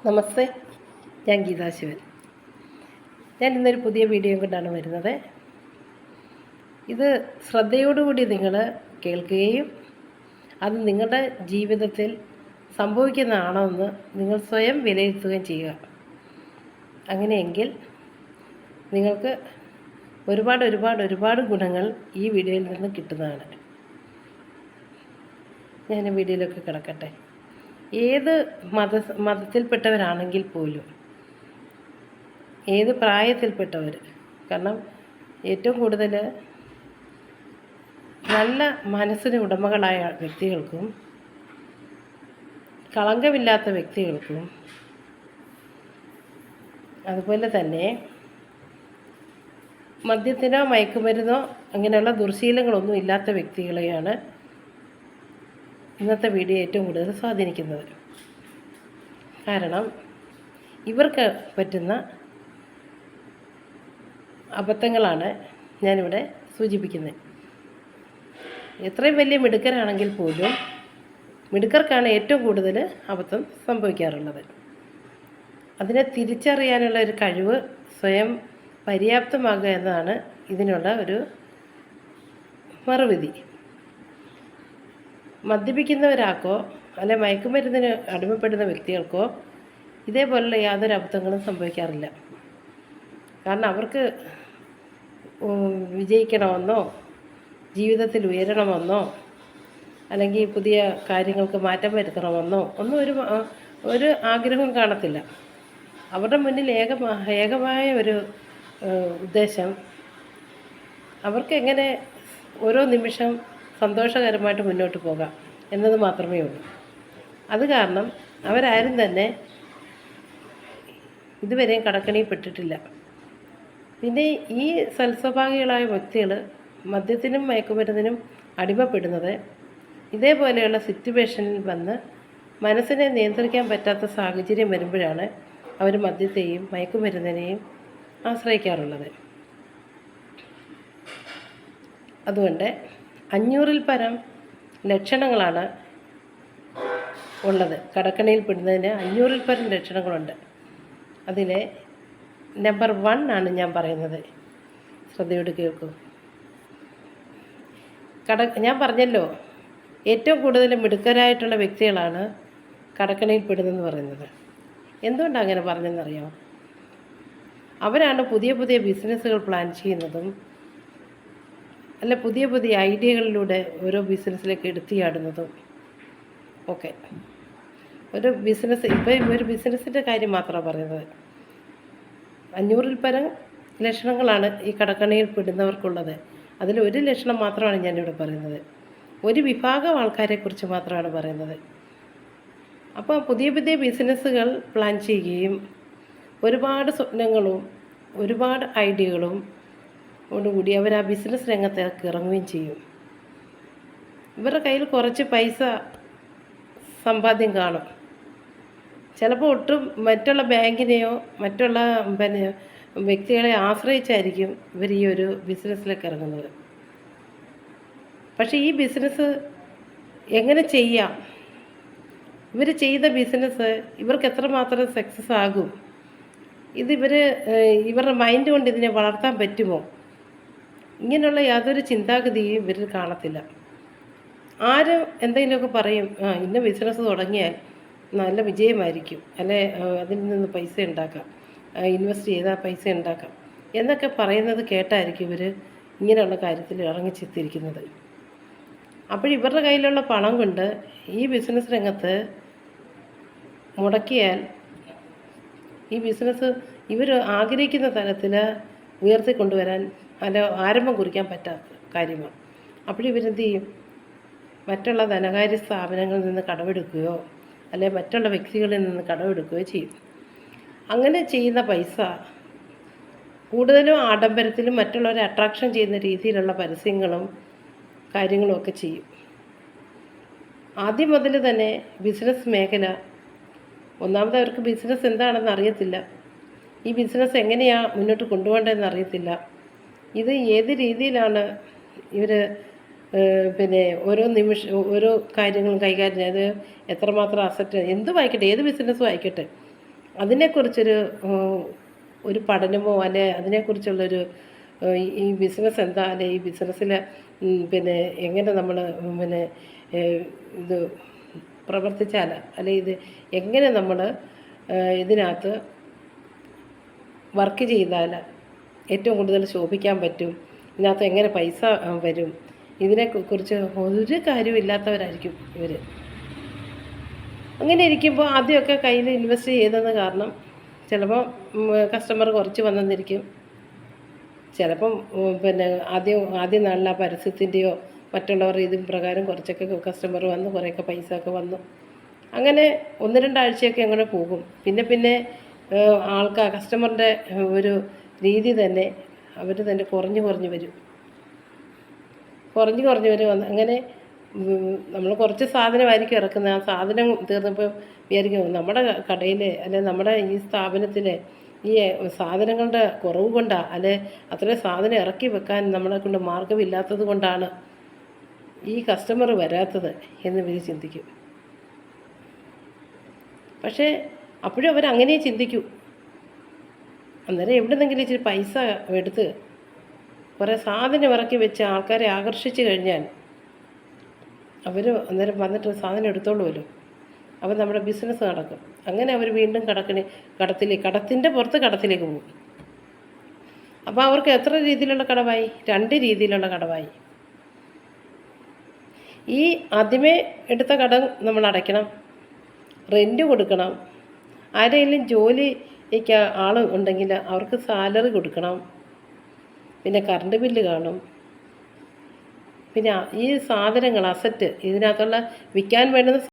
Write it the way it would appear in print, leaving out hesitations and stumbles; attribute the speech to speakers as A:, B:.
A: നമസ്തേ, ഞാൻ ഗീതാ ശിവൻ. ഞാൻ ഇന്നൊരു പുതിയ വീഡിയോ കൊണ്ടാണ് വരുന്നത്. ഇത് ശ്രദ്ധയോടുകൂടി നിങ്ങൾ കേൾക്കുകയും അത് നിങ്ങളുടെ ജീവിതത്തിൽ സംഭവിക്കുന്നതാണോ എന്ന് നിങ്ങൾ സ്വയം വിലയിരുത്തുകയും ചെയ്യുക. അങ്ങനെയെങ്കിൽ നിങ്ങൾക്ക് ഒരുപാട് ഗുണങ്ങൾ ഈ വീഡിയോയിൽ നിന്ന് കിട്ടുന്നതാണ്. ഞാൻ വീഡിയോയിലൊക്കെ കിടക്കട്ടെ. ഏത് മതത്തിൽപ്പെട്ടവരാണെങ്കിൽ പോലും, ഏത് പ്രായത്തിൽപ്പെട്ടവർ, കാരണം ഏറ്റവും കൂടുതൽ നല്ല മനസ്സിന് ഉടമകളായ വ്യക്തികൾക്കും കളങ്കമില്ലാത്ത വ്യക്തികൾക്കും അതുപോലെ തന്നെ മദ്യത്തിനോ മയക്കുമരുന്നോ അങ്ങനെയുള്ള ദുർശീലങ്ങളൊന്നും ഇല്ലാത്ത വ്യക്തികളെയാണ് ഇന്നത്തെ വീഡിയോ ഏറ്റവും കൂടുതൽ സ്വാധീനിക്കുന്നത്. കാരണം ഇവർക്ക് പറ്റുന്ന അബദ്ധങ്ങളാണ് ഞാനിവിടെ സൂചിപ്പിക്കുന്നത്. എത്രയും വലിയ മിടുക്കരാണെങ്കിൽ പോലും മിടുക്കർക്കാണ് ഏറ്റവും കൂടുതൽ അബദ്ധം സംഭവിക്കാറുള്ളത്. അതിനെ തിരിച്ചറിയാനുള്ള ഒരു കഴിവ് സ്വയം പര്യാപ്തമാകുക എന്നതാണ് ഇതിനുള്ള ഒരു മറുവിധി. മദ്യപിക്കുന്നവരാക്കോ അല്ലെ മയക്കുമരുന്നിന് അടിമപ്പെടുന്ന വ്യക്തികൾക്കോ ഇതേപോലുള്ള യാതൊരു അബദ്ധങ്ങളും സംഭവിക്കാറില്ല. കാരണം അവർക്ക് വിജയിക്കണമെന്നോ ജീവിതത്തിൽ ഉയരണമെന്നോ അല്ലെങ്കിൽ പുതിയ കാര്യങ്ങൾക്ക് മാറ്റം വരുത്തണമെന്നോ ഒന്നും ഒരു ആഗ്രഹവും കാണത്തില്ല. അവരുടെ മുന്നിൽ ഏകമായ ഒരു ഉദ്ദേശം അവർക്ക് എങ്ങനെ ഓരോ നിമിഷം സന്തോഷകരമായിട്ട് മുന്നോട്ട് പോകാം എന്നത് മാത്രമേ ഉള്ളൂ. അത് കാരണം അവരാരും തന്നെ ഇതുവരെയും കടക്കണിയിൽപ്പെട്ടിട്ടില്ല. പിന്നെ ഈ സൽസ്വഭാവികളായ വ്യക്തികൾ മദ്യത്തിനും മയക്കുമരുന്നിനും അടിമപ്പെടുന്നത് ഇതേപോലെയുള്ള സിറ്റുവേഷനിൽ വന്ന് മനസ്സിനെ നിയന്ത്രിക്കാൻ പറ്റാത്ത സാഹചര്യം വരുമ്പോഴാണ് അവർ മദ്യത്തെയും മയക്കുമരുന്നിനെയും ആശ്രയിക്കാറുള്ളത്. അതുകൊണ്ട് 500-ൽ പരം ലക്ഷണങ്ങളാണ് ഉള്ളത്. കടക്കണിയിൽപ്പെടുന്നതിന് 500-ൽ പരം ലക്ഷണങ്ങളുണ്ട്. അതിലെ നമ്പർ 1 ആണ് ഞാൻ പറയുന്നത്. ശ്രദ്ധയോട് കേൾക്കൂ. ഞാൻ പറഞ്ഞല്ലോ, ഏറ്റവും കൂടുതൽ മിടുക്കരായിട്ടുള്ള വ്യക്തികളാണ് കടക്കണിയിൽപ്പെടുന്നതെന്ന് പറയുന്നത്. എന്തുകൊണ്ടാണ് അങ്ങനെ പറഞ്ഞതെന്നറിയാമോ? അവരാണ് പുതിയ ബിസിനസ്സുകൾ പ്ലാൻ ചെയ്യുന്നതും അല്ല പുതിയ ഐഡിയകളിലൂടെ ഓരോ ബിസിനസ്സിലേക്ക് എടുത്തിയാടുന്നതും ഒക്കെ. ഒരു ബിസിനസ് ഒരു ബിസിനസ്സിൻ്റെ കാര്യം മാത്രമാണ് പറയുന്നത്. 500-ൽ പരം ലക്ഷണങ്ങളാണ് ഈ കടക്കണിയിൽ പെടുന്നവർക്കുള്ളത്. അതിലൊരു ലക്ഷണം മാത്രമാണ് ഞാനിവിടെ പറയുന്നത്. ഒരു വിഭാഗം ആൾക്കാരെക്കുറിച്ച് മാത്രമാണ് പറയുന്നത്. അപ്പോൾ പുതിയ ബിസിനസ്സുകൾ പ്ലാൻ ചെയ്യുകയും ഒരുപാട് സ്വപ്നങ്ങളും ഒരുപാട് ഐഡിയകളും ഓടുകൂടി അവർ ആ ബിസിനസ് രംഗത്തേക്ക് ഇറങ്ങുകയും ചെയ്യും. ഇവരുടെ കയ്യിൽ കുറച്ച് പൈസ സമ്പാദ്യം കാണും. ചിലപ്പോൾ ഒട്ടും മറ്റുള്ള ബാങ്കിനെയോ മറ്റുള്ള വ്യക്തികളെ ആശ്രയിച്ചായിരിക്കും ഇവർ ഈ ഒരു ബിസിനസ്സിലേക്ക് ഇറങ്ങുന്നത്. പക്ഷേ ഈ ബിസിനസ് എങ്ങനെ ചെയ്യാം, ഇവർ ചെയ്ത ബിസിനസ് ഇവർക്ക് എത്രമാത്രം സക്സസ് ആകും, ഇവരുടെ മൈൻഡ് കൊണ്ട് ഇതിനെ വളർത്താൻ പറ്റുമോ, ഇങ്ങനെയുള്ള യാതൊരു ചിന്താഗതിയും ഇവരിൽ കാണത്തില്ല. ആരും എന്തെങ്കിലുമൊക്കെ പറയും, ഇന്ന ബിസിനസ് തുടങ്ങിയാൽ നല്ല വിജയമായിരിക്കും, അല്ലെ അതിൽ നിന്ന് പൈസ ഉണ്ടാക്കാം, ഇൻവെസ്റ്റ് ചെയ്താൽ പൈസ ഉണ്ടാക്കാം എന്നൊക്കെ പറയുന്നത് കേട്ടായിരിക്കും ഇവർ ഇങ്ങനെയുള്ള കാര്യത്തിൽ ഇറങ്ങിച്ചെത്തിയിരിക്കുന്നത്. അപ്പോഴിവരുടെ കയ്യിലുള്ള പണം കൊണ്ട് ഈ ബിസിനസ് രംഗത്ത് മുടക്കിയാൽ ഈ ബിസിനസ് ഇവർ ആഗ്രഹിക്കുന്ന തലത്തിൽ ഉയർത്തിക്കൊണ്ടുവരാൻ ആരംഭം കുറിക്കാൻ പറ്റാത്ത കാര്യമാണ്. അപ്പോഴിവരെന്ത് ചെയ്യും? മറ്റുള്ള ധനകാര്യ സ്ഥാപനങ്ങളിൽ നിന്ന് കടമെടുക്കുകയോ അല്ലെങ്കിൽ മറ്റുള്ള വ്യക്തികളിൽ നിന്ന് കടമെടുക്കുകയോ ചെയ്യും. അങ്ങനെ ചെയ്യുന്ന പൈസ കൂടുതലും ആഡംബരത്തിലും മറ്റുള്ളവരെ അട്രാക്ഷൻ ചെയ്യുന്ന രീതിയിലുള്ള പരസ്യങ്ങളും കാര്യങ്ങളും ഒക്കെ ചെയ്യും. ആദ്യം മുതൽ തന്നെ ബിസിനസ് മേഖല, ഒന്നാമത് അവർക്ക് ബിസിനസ് എന്താണെന്ന് അറിയത്തില്ല, ഈ ബിസിനസ് എങ്ങനെയാണ് മുന്നോട്ട് കൊണ്ടുപോകേണ്ടതെന്ന് അറിയത്തില്ല, ഇത് ഏത് രീതിയിലാണ് ഇവർ ഓരോ നിമിഷം ഓരോ കാര്യങ്ങളും കൈകാര്യം ചെയ്ത് എത്രമാത്രം അസറ്റ് എന്ത് വായിക്കട്ടെ, ഏത് ബിസിനസ്സും ആയിക്കട്ടെ, അതിനെക്കുറിച്ചൊരു ഒരു പഠനമോ അല്ലെ അതിനെക്കുറിച്ചുള്ളൊരു ഈ ബിസിനസ് എന്താ അല്ലെ ഈ ബിസിനസ്സിൽ പിന്നെ എങ്ങനെ നമ്മൾ പിന്നെ ഇത് പ്രവർത്തിച്ചാൽ അല്ലെ ഇത് എങ്ങനെ നമ്മൾ ഇതിനകത്ത് വർക്ക് ചെയ്താൽ ഏറ്റവും കൂടുതൽ ശോഭിക്കാൻ പറ്റും, ഇതിനകത്ത് എങ്ങനെ പൈസ വരും, ഇതിനെക്കുറിച്ച് ഒരു കാര്യമില്ലാത്തവരായിരിക്കും ഇവർ. അങ്ങനെ ഇരിക്കുമ്പോൾ ആദ്യമൊക്കെ കയ്യിൽ ഇൻവെസ്റ്റ് ചെയ്തത് കാരണം ചിലപ്പോൾ കസ്റ്റമർ കുറച്ച് വന്നെന്നിരിക്കും, ചിലപ്പം പിന്നെ ആദ്യം നാളിൽ ആ പരസ്യത്തിൻ്റെയോ മറ്റുള്ളവരുടെ ഇതും പ്രകാരം കുറച്ചൊക്കെ കസ്റ്റമർ വന്ന് കുറേയൊക്കെ പൈസ ഒക്കെ വന്നു. അങ്ങനെ 1-2 ആഴ്ചയൊക്കെ അങ്ങനെ പോകും. പിന്നെ കസ്റ്റമറിൻ്റെ ഒരു രീതി തന്നെ അവർ തന്നെ കുറഞ്ഞു വരും. അങ്ങനെ നമ്മൾ കുറച്ച് സാധനമായിരിക്കും ഇറക്കുന്നത്. ആ സാധനം തീർന്നപ്പോൾ വിചാരിക്കും നമ്മുടെ കടയിൽ അല്ലെ നമ്മുടെ ഈ സ്ഥാപനത്തിൽ ഈ സാധനങ്ങളുടെ കുറവ് കൊണ്ടാണ് അല്ലെ അത്രയും സാധനം ഇറക്കി വെക്കാൻ നമ്മളെ കൊണ്ട് മാർഗമില്ലാത്തത് കൊണ്ടാണ് ഈ കസ്റ്റമർ വരാത്തത് എന്ന് ഇവർ ചിന്തിക്കും. പക്ഷേ അപ്പോഴും അവരങ്ങനെ ചിന്തിക്കൂ. അന്നേരം എവിടുന്നെങ്കിലും ഇച്ചിരി പൈസ എടുത്ത് കുറേ സാധനം ഇറക്കി വെച്ച് ആൾക്കാരെ ആകർഷിച്ച് കഴിഞ്ഞാൽ അവർ അന്നേരം വന്നിട്ട് സാധനം എടുത്തോളുമല്ലോ. അപ്പോൾ നമ്മുടെ ബിസിനസ് നടക്കും. അങ്ങനെ അവർ വീണ്ടും കടത്തിൻ്റെ പുറത്ത് കടത്തിലേക്ക് പോകും. അപ്പോൾ അവർക്ക് എത്ര രീതിയിലുള്ള കടമായി? 2 രീതിയിലുള്ള കടമായി. ഈ ആദ്യമേ എടുത്ത കടം നമ്മൾ അടയ്ക്കണം, റെൻറ്റ് കൊടുക്കണം, ആരെങ്കിലും ജോലിക്ക് ആൾ ഉണ്ടെങ്കിൽ അവർക്ക് സാലറി കൊടുക്കണം, പിന്നെ കറണ്ട് ബില്ല് കാണും, പിന്നെ ഈ സാധനങ്ങൾ അസറ്റ് ഇതിനകത്തുള്ള വിൽക്കാൻ വേണ്ടുന്ന